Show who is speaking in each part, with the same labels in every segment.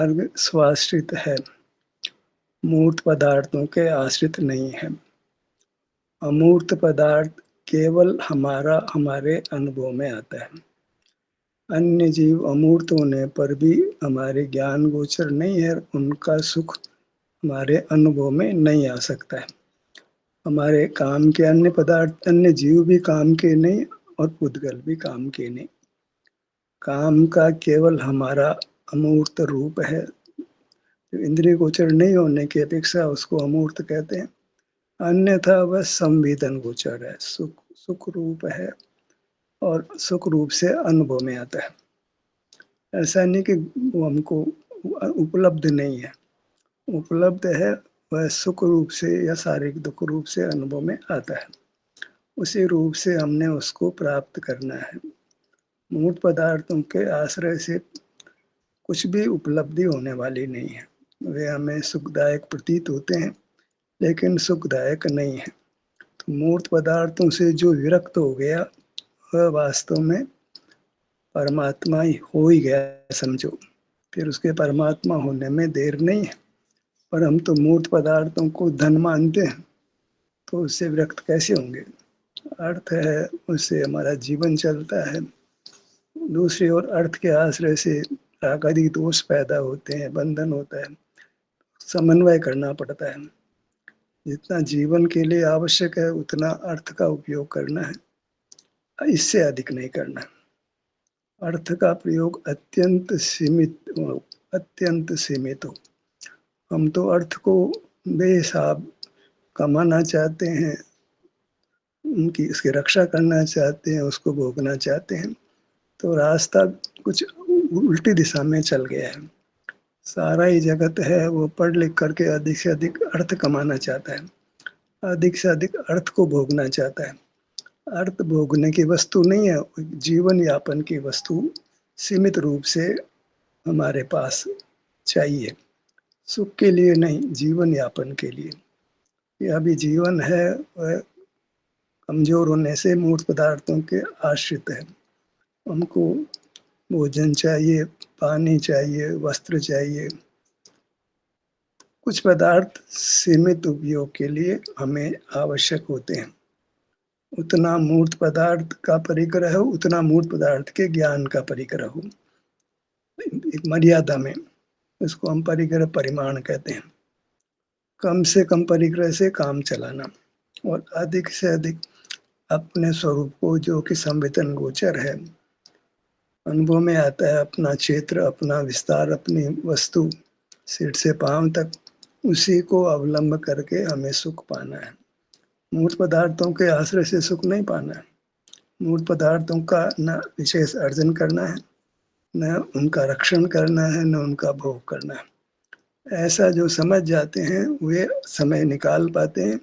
Speaker 1: मार्ग स्वाश्रित है, मूर्त पदार्थों के आश्रित नहीं है। अमूर्त पदार्थ केवल हमारे अनुभव में आता है। अन्य जीव अमूर्त होने पर भी हमारे ज्ञान गोचर नहीं है, उनका सुख हमारे अनुभव में नहीं आ सकता है। हमारे काम के अन्य पदार्थ, अन्य जीव भी काम के नहीं और पुद्गल भी काम के नहीं। काम का केवल हमारा अमूर्त रूप है, जो इंद्रिय गोचर नहीं होने की अपेक्षा उसको अमूर्त कहते हैं। अन्यथा वह संवेदन गोचर है, सुख रूप है और सुख रूप से अनुभव में आता है। ऐसा नहीं कि वो हमको उपलब्ध नहीं है, उपलब्ध है, वह सुख रूप से या शारीरिक दुख रूप से अनुभव में आता है। उसी रूप से हमने उसको प्राप्त करना है। मूर्त पदार्थों के आश्रय से कुछ भी उपलब्धि होने वाली नहीं है। वे हमें सुखदायक प्रतीत होते हैं लेकिन सुखदायक नहीं है। तो मूर्त पदार्थों से जो विरक्त हो गया वह वास्तव में परमात्मा ही हो ही गया समझो। फिर उसके परमात्मा होने में देर नहीं है। पर हम तो मूर्त पदार्थों को धन मानते हैं, तो उससे विरक्त कैसे होंगे। अर्थ है, उससे हमारा जीवन चलता है। दूसरी ओर अर्थ के आश्रय से राग आदि दोष पैदा होते हैं, बंधन होता है, समन्वय करना पड़ता है। जितना जीवन के लिए आवश्यक है उतना अर्थ का उपयोग करना है, इससे अधिक नहीं करना। अर्थ का प्रयोग अत्यंत सीमित हो। हम तो अर्थ को बेहिसाब कमाना चाहते हैं, उनकी उसकी रक्षा करना चाहते हैं, उसको भोगना चाहते हैं, तो रास्ता कुछ उल्टी दिशा में चल गया है। सारा ही जगत है वो पढ़ लिख करके अधिक से अधिक अर्थ कमाना चाहता है, अधिक से अधिक अर्थ को भोगना चाहता है। अर्थ भोगने की वस्तु नहीं है, जीवन यापन की वस्तु सीमित रूप से हमारे पास चाहिए, सुख के लिए नहीं, जीवन यापन के लिए। यह अभी जीवन है वह कमजोर होने से मूर्त पदार्थों के आश्रित है। हमको भोजन चाहिए, पानी चाहिए, वस्त्र चाहिए, कुछ पदार्थ सीमित उपयोग के लिए हमें आवश्यक होते हैं। उतना मूर्त पदार्थ का परिग्रह हो, उतना मूर्त पदार्थ के ज्ञान का परिग्रह हो, एक मर्यादा में। इसको हम परिग्रह परिमाण कहते हैं। कम से कम परिग्रह से काम चलाना और अधिक से अधिक अपने स्वरूप को, जो कि संवेदन गोचर है, अनुभव में आता है, अपना क्षेत्र, अपना विस्तार, अपनी वस्तु सिर से पांव तक, उसी को अवलंब करके हमें सुख पाना है। मूर्त पदार्थों के आश्रय से सुख नहीं पाना है। मूर्त पदार्थों का न विशेष अर्जन करना है, न उनका रक्षण करना है, न उनका भोग करना है। ऐसा जो समझ जाते हैं वे समय निकाल पाते हैं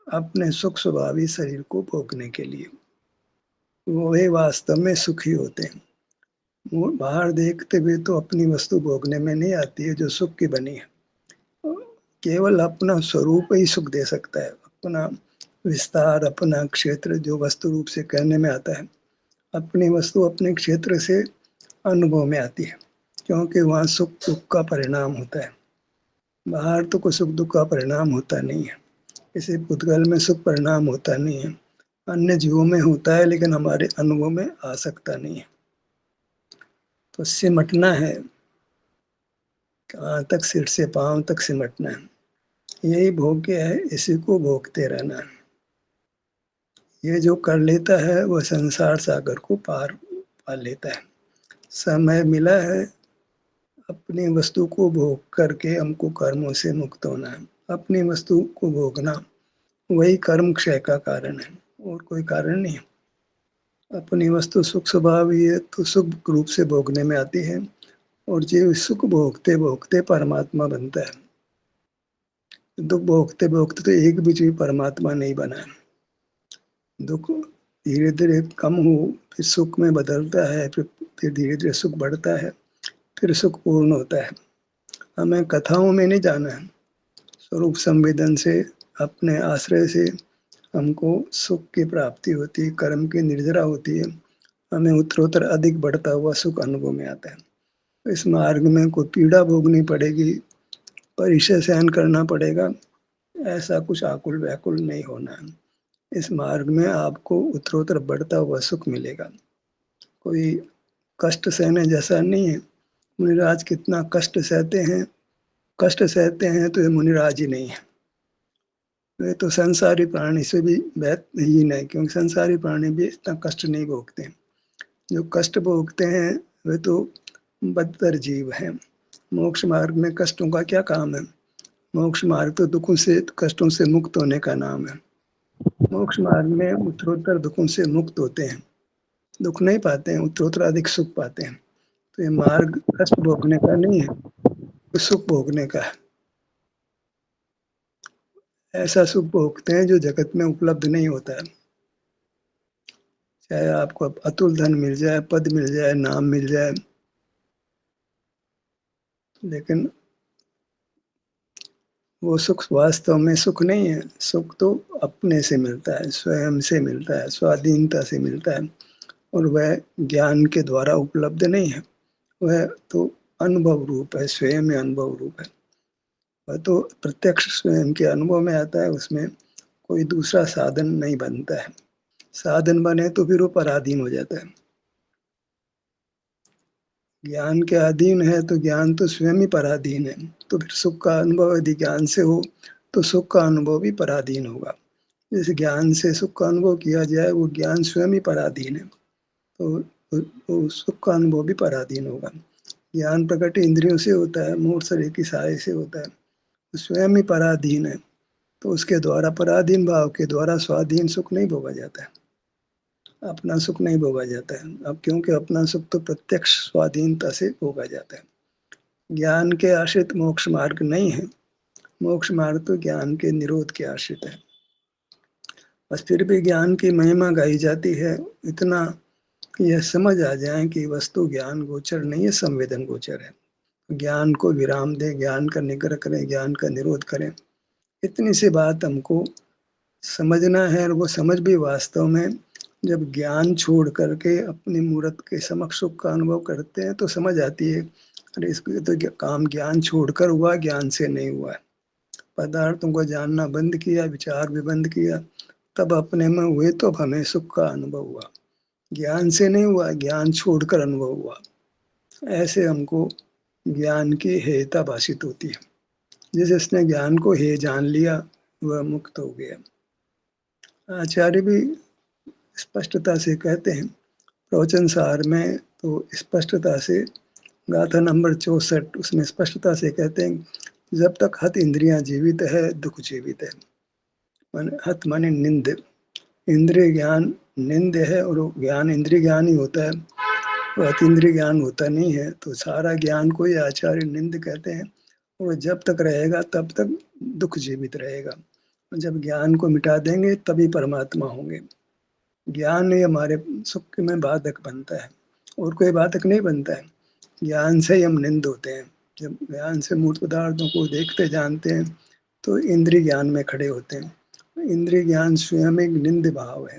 Speaker 1: अपने सुख स्वभावी शरीर को भोगने के लिए। वे वास्तव में सुखी होते हैं। वो बाहर देखते हुए तो अपनी वस्तु भोगने में नहीं आती है जो सुख की बनी है। केवल अपना स्वरूप ही सुख दे सकता है। अपना विस्तार, अपना क्षेत्र जो वस्तु रूप से कहने में आता है, अपनी वस्तु अपने क्षेत्र से अनुभव में आती है, क्योंकि वहाँ सुख दुख का परिणाम होता है। बाहर तो कोई सुख दुख का परिणाम होता नहीं है, किसी पुद्गल में सुख परिणाम होता नहीं है, अन्य जीवों में होता है लेकिन हमारे अनुभव में आ सकता नहीं है। तो सिमटना है, कहाँ तक, सिर से पांव तक सिमटना है। यही भोग्य है, इसी को भोगते रहना है। ये जो कर लेता है वह संसार सागर को पार पा लेता है। समय मिला है अपनी वस्तु को भोग करके हमको कर्मों से मुक्त होना है। अपनी वस्तु को भोगना वही कर्म क्षय का कारण है, और कोई कारण नहीं है। अपनी वस्तु सुख स्वभाव ही है तो सुख रूप से भोगने में आती है, और जो सुख भोगते भोगते परमात्मा बनता है। दुख भोगते भोगते तो एक बीच भी परमात्मा नहीं बना है। दुख धीरे धीरे कम हो, फिर सुख में बदलता है, फिर धीरे धीरे सुख बढ़ता है, फिर सुख पूर्ण होता है। हमें कथाओं में नहीं जाना है, स्वरूप संवेदन से, अपने आश्रय से हमको सुख की प्राप्ति होती है, कर्म की निर्जरा होती है, हमें उत्तरोत्तर अधिक बढ़ता हुआ सुख अनुभव में आता है। इस मार्ग में कोई पीड़ा भोगनी पड़ेगी, परिचय सहन करना पड़ेगा, ऐसा कुछ आकुल व्याकुल नहीं होना है। इस मार्ग में आपको उत्तरोत्तर बढ़ता हुआ सुख मिलेगा। कोई कष्ट सहने जैसा नहीं है। मुनिराज कितना कष्ट सहते हैं तो ये मुनिराज ही नहीं है। वे तो संसारी प्राणी से भी बेहतरीन है, क्योंकि संसारी प्राणी भी इतना कष्ट नहीं भोगते हैं। जो कष्ट भोगते हैं वे तो बदतर जीव हैं। मोक्ष मार्ग में कष्टों का क्या काम है? मोक्ष मार्ग तो दुखों से, कष्टों से मुक्त होने का नाम है। मोक्ष मार्ग में उत्तरोत्तर दुखों से मुक्त होते हैं, दुख नहीं पाते हैं, उत्तरोत्तर अधिक सुख पाते हैं। तो ये मार्ग कष्ट भोगने का नहीं है, तो सुख भोगने का है। ऐसा सुख भोगते हैं जो जगत में उपलब्ध नहीं होता है। चाहे आपको अतुल धन मिल जाए, पद मिल जाए, नाम मिल जाए, लेकिन वो सुख वास्तव में सुख नहीं है। सुख तो अपने से मिलता है, स्वयं से मिलता है, स्वाधीनता से मिलता है, और वह ज्ञान के द्वारा उपलब्ध नहीं है। वह तो अनुभव रूप है, स्वयं में अनुभव रूप है। वह तो प्रत्यक्ष स्वयं के अनुभव में आता है, उसमें कोई दूसरा साधन नहीं बनता है। साधन बने तो फिर वो पराधीन हो जाता है। ज्ञान के अधीन है तो ज्ञान तो स्वयं ही पराधीन है। तो फिर सुख का अनुभव यदि ज्ञान से हो तो सुख का अनुभव भी पराधीन होगा। जैसे ज्ञान से सुख का अनुभव किया जाए, वो ज्ञान स्वयं ही पराधीन है, तो वो सुख का अनुभव भी पराधीन होगा। ज्ञान प्रकट इंद्रियों से होता है, मूर्त शरीर की सहाय से होता है, तो स्वयं ही पराधीन है। तो उसके द्वारा, पराधीन भाव के द्वारा स्वाधीन सुख नहीं भोगा जाता है, अपना सुख नहीं भोगा जाता है। अब क्योंकि अपना सुख तो प्रत्यक्ष स्वाधीनता से भोगा जाता है। ज्ञान के आश्रित मोक्ष मार्ग नहीं है। मोक्ष मार्ग तो ज्ञान के निरोध के आश्रित है। बस फिर भी ज्ञान की महिमा गाई जाती है, इतना कि यह समझ आ जाए कि वस्तु ज्ञान गोचर नहीं है, संवेदन गोचर है। ज्ञान को विराम दें, ज्ञान का निग्रह करें, ज्ञान का निरोध करें, इतनी सी बात हमको समझना है। और वो समझ भी वास्तव में जब ज्ञान छोड़ करके अपनी मूर्त के समक्ष सुख का अनुभव करते हैं तो समझ आती है, अरे इसको तो काम ज्ञान छोड़कर हुआ, ज्ञान से नहीं हुआ है। पदार्थों को जानना बंद किया, विचार भी बंद किया, तब अपने में हुए तो हमें सुख का अनुभव हुआ। ज्ञान से नहीं हुआ, ज्ञान छोड़कर अनुभव हुआ। ऐसे हमको ज्ञान की हेयता भाषित होती है। जिस जिसने ज्ञान को हे जान लिया वह मुक्त हो गया। आचार्य भी स्पष्टता से कहते हैं प्रवचन सार में, तो स्पष्टता से गाथा नंबर 64 उसमें स्पष्टता से कहते हैं, जब तक हत इंद्रियां जीवित है दुख जीवित है। माने हत माने निंद, इंद्रिय ज्ञान निंद है, और वो ज्ञान इंद्रिय ज्ञान ही होता है, वो अतीन्द्रिय ज्ञान होता नहीं है। तो सारा ज्ञान को ही आचार्य निंद कहते हैं। वो जब तक रहेगा तब तक दुख जीवित रहेगा। जब ज्ञान को मिटा देंगे तभी परमात्मा होंगे। ज्ञान ही हमारे सुख में बाधक बनता है, और कोई बाधक नहीं बनता है। ज्ञान से ही हम निंद होते हैं। जब ज्ञान से मूर्त पदार्थों को देखते जानते हैं तो इंद्रिय ज्ञान में खड़े होते हैं। इंद्रिय ज्ञान स्वयं एक निंद भाव है।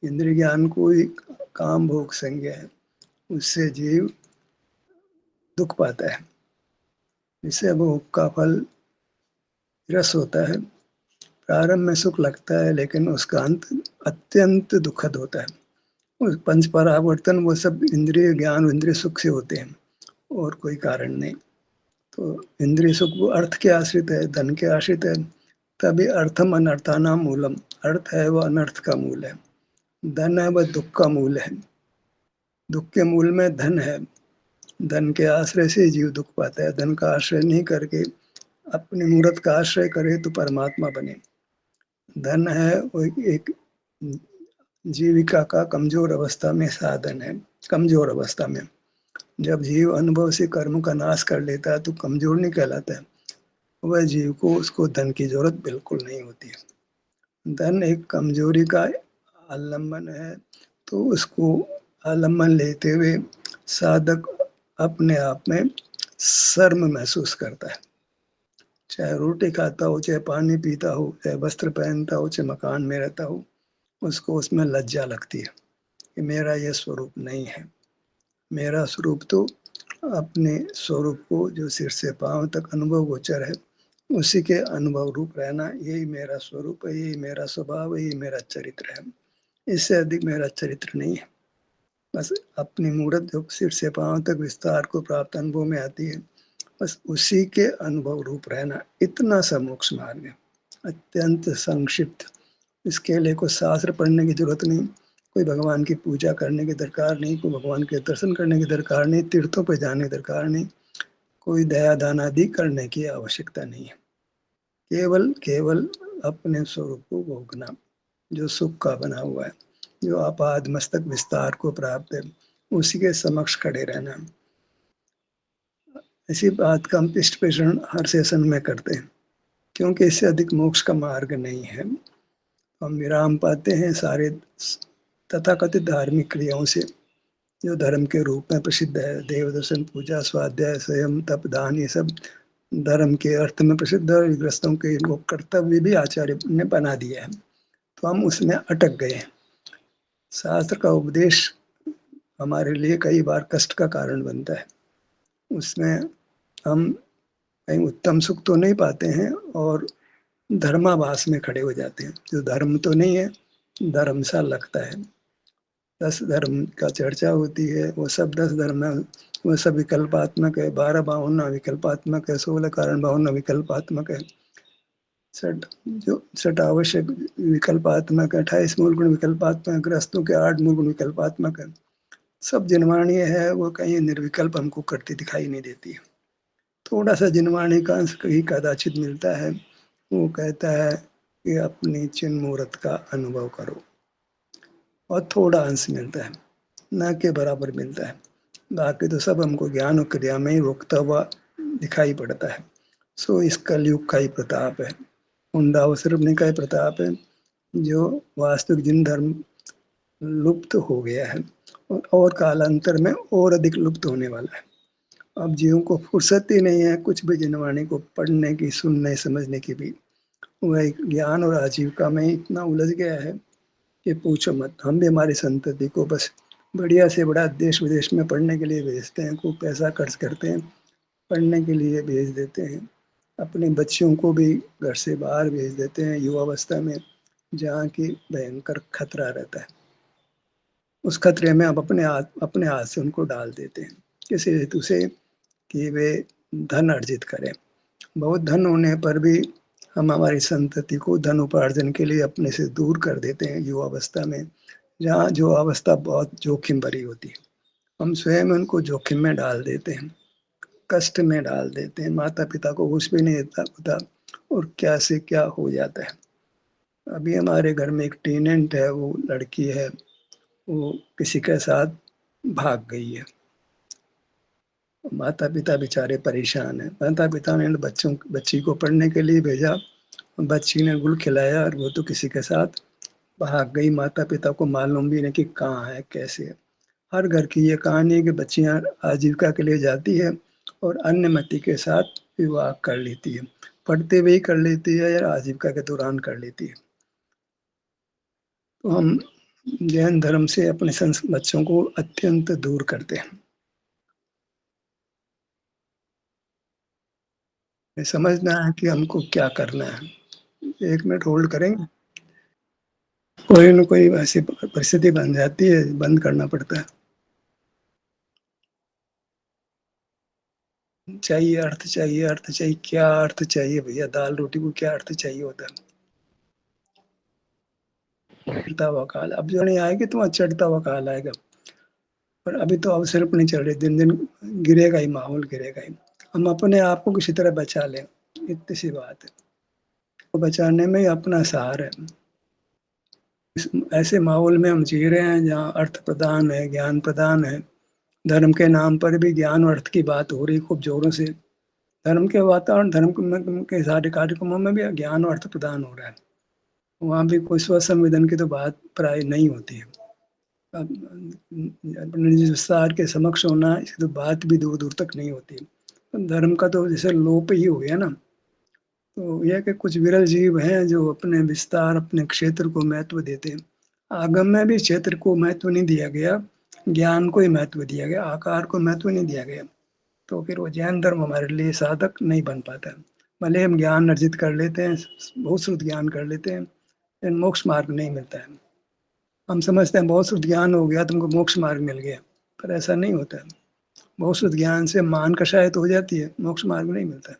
Speaker 1: इंद्रिय ज्ञान को ही काम भोग संज्ञा है, उससे जीव दुख पाता है। इससे भोग का फल रस होता है। प्रारंभ में सुख लगता है, लेकिन उसका अंत अत्यंत दुखद होता है। उस पंच परावर्तन वो सब इंद्रिय ज्ञान, इंद्रिय सुख से होते हैं, और कोई कारण नहीं। तो इंद्रिय सुख वो अर्थ के आश्रित है, धन के आश्रित है। तभी अर्थम अनर्थानाम मूलम, अर्थ है वह अनर्थ का मूल है, धन है वह दुख का मूल है। दुख के मूल में धन है। धन के आश्रय से जीव दुख पाता है। धन का आश्रय नहीं करके अपनी मूर्त का आश्रय करे तो परमात्मा बने। धन है वो एक जीविका का कमजोर अवस्था में साधन है। कमजोर अवस्था में जब जीव अनुभव से कर्म का नाश कर लेता है तो कमजोर नहीं कहलाता है। वह जीव को, उसको धन की जरूरत बिल्कुल नहीं होती है। धन एक कमजोरी का आलम्बन है, तो उसको आलम्बन लेते हुए साधक अपने आप में शर्म महसूस करता है। चाहे रोटी खाता हो, चाहे पानी पीता हो, चाहे वस्त्र पहनता हो, चाहे मकान में रहता हो, उसको उसमें लज्जा लगती है कि मेरा यह स्वरूप नहीं है। मेरा स्वरूप तो अपने स्वरूप को जो सिर से पांव तक अनुभव गोचर है, उसी के अनुभव रूप रहना, यही मेरा स्वरूप है, यही मेरा स्वभाव है, यही मेरा चरित्र है। इससे अधिक मेरा चरित्र नहीं है। बस अपनी मूर्त जो सिर से पांव तक विस्तार को प्राप्त अनुभव में आती है, बस उसी के अनुभव रूप रहना, इतना सा मोक्ष मार्ग है, अत्यंत संक्षिप्त। इसके लिए कोई शास्त्र पढ़ने की जरूरत नहीं, कोई भगवान की पूजा करने की दरकार नहीं, कोई भगवान के दर्शन करने की दरकार नहीं, तीर्थों पर जाने की दरकार नहीं, कोई दया दान आदि करने की आवश्यकता नहीं है। केवल केवल अपने स्वरूप को भोगना, जो सुख का बना हुआ है, जो आपाद मस्तक विस्तार को प्राप्त है, उसी के समक्ष खड़े रहना। इसी बात का हम पृष्ठ पेषण हर सेशन में करते हैं, क्योंकि इससे अधिक मोक्ष का मार्ग नहीं है। हम विराम पाते हैं सारे तथाकथित धार्मिक क्रियाओं से, जो धर्म के रूप में प्रसिद्ध है। देव दर्शन, पूजा, स्वाध्याय, संयम, तप, दान, ये सब धर्म के अर्थ में प्रसिद्ध है। गृहस्थों के इनको कर्तव्य भी आचार्य ने बना दिया है, तो हम उसमें अटक गए हैं। शास्त्र का उपदेश हमारे लिए कई बार कष्ट का कारण बनता है। उसमें हम कहीं उत्तम सुख तो नहीं पाते हैं और धर्माभास में खड़े हो जाते हैं, जो धर्म तो नहीं है, धर्म सा लगता है। 10 धर्म का चर्चा होती है, वो सब 10 धर्म है, वो सब विकल्पात्मक है। 12 बावन विकल्पात्मक है, 16 कारण बावन विकल्पात्मक है, छठ आवश्यक विकल्पात्मक है, 28 मूल गुण विकल्पात्मक, ग्रस्तों के 8 मूल गुण विकल्पात्मक है। सब जिनवाणी है, वो कहीं निर्विकल्प हमको करती दिखाई नहीं देती है। थोड़ा सा जिनवाणी का अंश कहीं कदाचित मिलता है, वो कहता है कि अपनी चिन्ह मूर्त का अनुभव करो, और थोड़ा अंश मिलता है, न के बराबर मिलता है। बाकी तो सब हमको ज्ञान और क्रिया में ही रोकता हुआ दिखाई पड़ता है। सो इस कलयुग का ही प्रताप है, हुंडा अवसर्पणी का ही प्रताप है, जो वास्तविक जिन धर्म लुप्त हो गया है और कालांतर में और अधिक लुप्त होने वाला है। अब जीवों को फुर्सत ही नहीं है कुछ भी जिनवाणी को पढ़ने की, सुनने समझने की भी। वह ज्ञान और आजीविका में इतना उलझ गया है कि पूछो मत। हम भी हमारी संतति को बस बढ़िया से बड़ा देश विदेश में पढ़ने के लिए भेजते हैं, खूब पैसा खर्च करते हैं, पढ़ने के लिए भेज देते हैं। अपने बच्चों को भी घर से बाहर भेज देते हैं युवावस्था में, जहाँ की भयंकर खतरा रहता है। उस खतरे में अब अपने हाथ से उनको डाल देते हैं, किसी हेतु से कि वे धन अर्जित करें। बहुत धन होने पर भी हम हमारी संतति को धन उपार्जन के लिए अपने से दूर कर देते हैं युवावस्था में, जहाँ जो अवस्था बहुत जोखिम भरी होती है। हम स्वयं उनको जोखिम में डाल देते हैं, कष्ट में डाल देते हैं। माता पिता को होश भी नहीं होता और क्या से क्या हो जाता है। अभी हमारे घर में एक टीनेंट है, वो लड़की है, वो किसी के साथ भाग गई है। माता पिता बेचारे परेशान हैं। माता पिता ने बच्ची को पढ़ने के लिए भेजा, बच्ची ने गुल खिलाया और वो तो किसी के साथ भाग गई। माता पिता को मालूम भी नहीं कि कहाँ है, कैसे है। हर घर की ये कहानी है कि बच्चियां आजीविका के लिए जाती है और अन्य मति के साथ विवाह कर लेती है, पढ़ते हुए ही कर लेती है या आजीविका के दौरान कर लेती है। तो हम जैन धर्म से अपने बच्चों को अत्यंत दूर करते हैं। समझना है कि हमको क्या करना है। 1 मिनट होल्ड करेंगे। कोई न कोई ऐसी परिस्थिति बन जाती है, बंद करना पड़ता है। चाहिए अर्थ, चाहिए अर्थ चाहिए, क्या अर्थ चाहिए भैया? दाल रोटी को क्या अर्थ चाहिए होता है? चढ़ता हुआ काल, अब जो नहीं आएगी तो चढ़ता हुआ काल आएगा। पर अभी तो अवसर पर नहीं चल रही, दिन दिन गिरेगा ही, माहौल गिरेगा ही। हम अपने आप को किसी तरह बचा लें, इतनी सी बात है। तो बचाने में ही अपना सहारा है। ऐसे माहौल में हम जी रहे हैं जहाँ अर्थ प्रदान है, ज्ञान प्रदान है। धर्म के नाम पर भी ज्ञान और अर्थ की बात हो रही खूब जोरों से। धर्म के वातावरण, धर्म के सारे कार्यक्रमों में भी ज्ञान और अर्थ प्रदान हो रहा है। वहाँ भी कोई स्व संवेदन की तो बात प्राय नहीं होती है। अपने विस्तार के समक्ष होना, इसकी तो बात भी दूर दूर तक नहीं होती है। धर्म का तो जैसे लोप ही हो गया ना। तो यह कि कुछ विरल जीव हैं जो अपने विस्तार, अपने क्षेत्र को महत्व देते हैं। आगम में भी क्षेत्र को महत्व नहीं दिया गया, ज्ञान को ही महत्व दिया गया, आकार को महत्व नहीं दिया गया। तो फिर वो जैन धर्म हमारे लिए साधक नहीं बन पाता है। भले हम ज्ञान अर्जित कर लेते हैं, बहुत शुद्ध ज्ञान कर लेते हैं, लेकिन मोक्ष मार्ग नहीं मिलता है। हम समझते हैं बहुत शुद्ध ज्ञान हो गया, तुमको मोक्ष मार्ग मिल गया, पर ऐसा नहीं होता है। बहुत शुद्ध ज्ञान से मान कषायत हो जाती है, मोक्ष मार्ग नहीं मिलता है।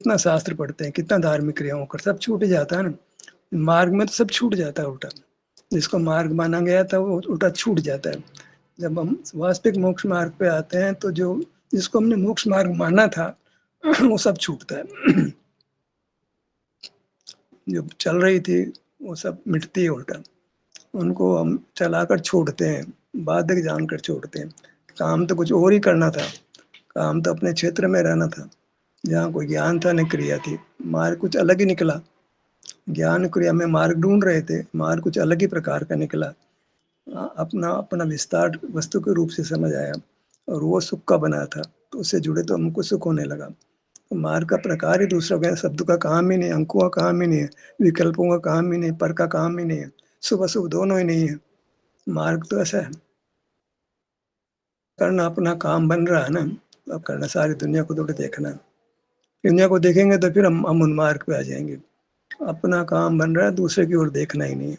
Speaker 1: कितना शास्त्र पढ़ते हैं, कितना धार्मिक क्रियाओं कर, सब छूट जाता है ना। मार्ग में तो सब छूट जाता है उल्टा। जिसको मार्ग माना गया था वो उल्टा छूट जाता है। जब हम वास्तविक मोक्ष मार्ग पे आते हैं तो जो जिसको हमने मोक्ष मार्ग माना था वो सब छूटता है। जो चल रही थी वो सब मिटती है उल्टा। उनको हम चलाकर छोड़ते हैं, बाधक जानकर छोड़ते हैं। काम तो कुछ और ही करना था, काम तो अपने क्षेत्र में रहना था, जहाँ कोई ज्ञान था न क्रिया थी। मार्ग कुछ अलग ही निकला। ज्ञान क्रिया में मार्ग ढूंढ रहे थे, मार्ग कुछ अलग ही प्रकार का निकला। अपना अपना विस्तार वस्तु के रूप से समझ आया और वो सुख का बना था, तो उससे जुड़े तो हमको सुख होने लगा। तो मार्ग का प्रकार ही दूसरा गया, शब्द का काम ही नहीं, अंकों का काम ही नहीं है, विकल्पों का काम ही नहीं, पर का काम ही नहीं है, शुभ अशुभ दोनों ही नहीं है। मार्ग तो ऐसा है, करना अपना काम बन रहा है ना। अब करना सारी दुनिया को थोड़ी देखना है। दुनिया को देखेंगे तो फिर हम उन मार्ग पे आ जाएंगे। अपना काम बन रहा है, दूसरे की ओर देखना ही नहीं है।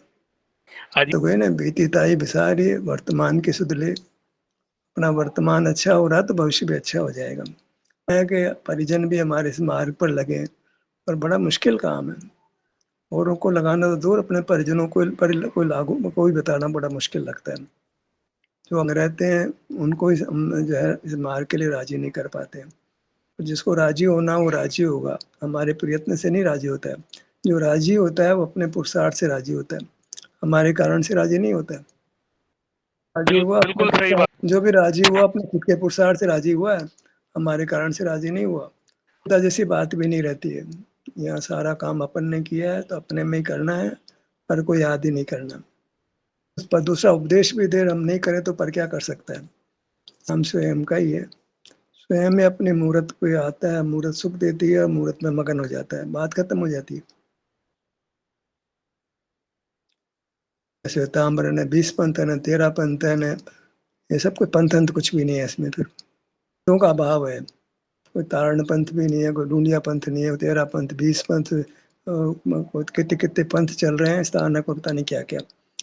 Speaker 1: तो गए ना, बीती ताई बिसारी वर्तमान की सुध ले। अपना वर्तमान अच्छा हो रहा तो भविष्य भी अच्छा हो जाएगा। है कि परिजन भी हमारे इस मार्ग पर लगे, और बड़ा मुश्किल काम है। औरों को लगाना तो दूर, अपने परिजनों को पर कोई लागू कोई बताना बड़ा मुश्किल लगता है। जो हम रहते हैं उनको हम जो है इस मार्ग के लिए राजी नहीं कर पाते हैं। जिसको राजी होना वो राजी होगा, हमारे प्रयत्न से नहीं राजी होता है। जो राजी होता है वो अपने पुरुषार्थ से राजी होता है, हमारे कारण से राजी नहीं होता है। राजी हुआ अपने
Speaker 2: बिल्कुल सही बात।
Speaker 1: पुरुषार्थ, जो भी राजी हुआ अपने खुद के पुरुषार्थ से राजी हुआ है, हमारे कारण से राजी नहीं हुआ। खुदा जैसी बात भी नहीं रहती है। यहाँ सारा काम अपन ने किया है तो अपने में ही करना है, पर कोई याद ही नहीं करना। उस पर दूसरा उपदेश भी दे, हम नहीं करें तो पर क्या कर सकता है। हम स्वयं का ही है। स्वयं में अपनी मूर्त को आता है, मूर्त सुख देती है, मूर्त में मगन हो जाता है, बात खत्म हो जाती है। श्वेतांबर ने 20 पंथ है न 13 पंथ है न, ये सब कोई पंथ अंत कुछ भी नहीं है इसमें। फिर क्यों का अभाव है। कोई तारण पंथ भी नहीं है, कोई डूंडिया पंथ नहीं है, 13 पंथ 20 पंथ, कितने कितने पंथ चल रहे हैं स्थान को पता नहीं क्या क्या।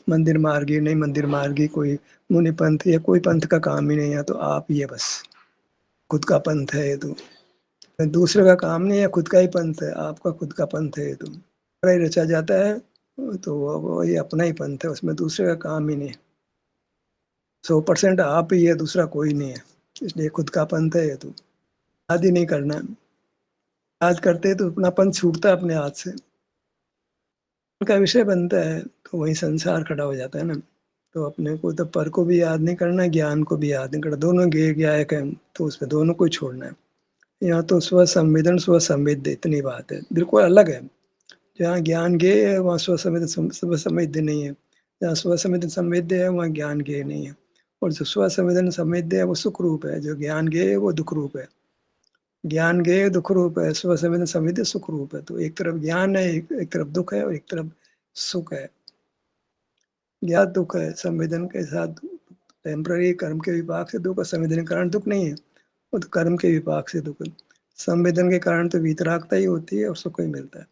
Speaker 1: मंदिर मार्गी नहीं मंदिर मार्गी, कोई मुनि पंथ या कोई पंथ का काम ही नहीं है। तो आप ही है बस, खुद का पंथ है ये तो। दूसरे का काम नहीं है, खुद का ही पंथ है, आपका खुद का पंथ है ये तो। ही रचा जाता है तो वो ये अपना ही पंथ है, उसमें दूसरे का काम ही नहीं है। 100% आप ही है, दूसरा कोई नहीं है। इसलिए खुद का पंथ है ये तो। याद ही नहीं करना, याद करते हैं तो अपना पंथ छूटता है अपने हाथ से, उनका विषय बनता है तो वही संसार खड़ा हो जाता है ना। तो अपने को तो पर को भी याद नहीं करना, ज्ञान को भी याद नहीं करना, दोनों गे ज्ञायक है, तो उसमें दोनों को ही छोड़ना है। यहाँ तो स्व संवेदन स्व संवेद्य इतनी बात है, बिल्कुल अलग है। जहाँ ज्ञान गेय है वहाँ स्व संवेदन स्व संवेद्य नहीं है। जहाँ स्व संवेदन संवेद्य है वहाँ ज्ञान गेय नहीं है। और जो स्व संवेदन संवेद्य है वो सुख रूप है, जो ज्ञान गेय है वो दुख रूप है। ज्ञान गेय दुख रूप है, स्व संवेदन संवेद्य सुख रूप है। तो एक तरफ ज्ञान है, एक तरफ दुख है, और एक तरफ सुख है। ज्ञान दुख है, संवेदन के साथ टेम्पररी कर्म के विपाक से दुख, और संवेदन के कारण दुख नहीं है, वो तो कर्म के विपाक से दुख है। संवेदन के कारण तो वीतरागता ही होती है और सुख ही मिलता है।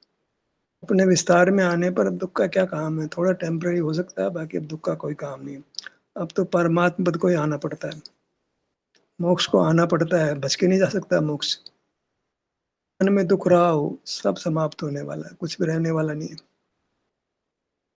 Speaker 1: अपने विस्तार में आने पर अब दुख का क्या काम है, थोड़ा टेम्पररी हो सकता है, बाकी अब दुख का कोई काम नहीं है। अब तो परमात्मा पद को ही आना पड़ता है, मोक्ष को आना पड़ता है, बच के नहीं जा सकता मोक्ष। मन में दुख रहा हो सब समाप्त होने वाला है, कुछ भी रहने वाला नहीं है।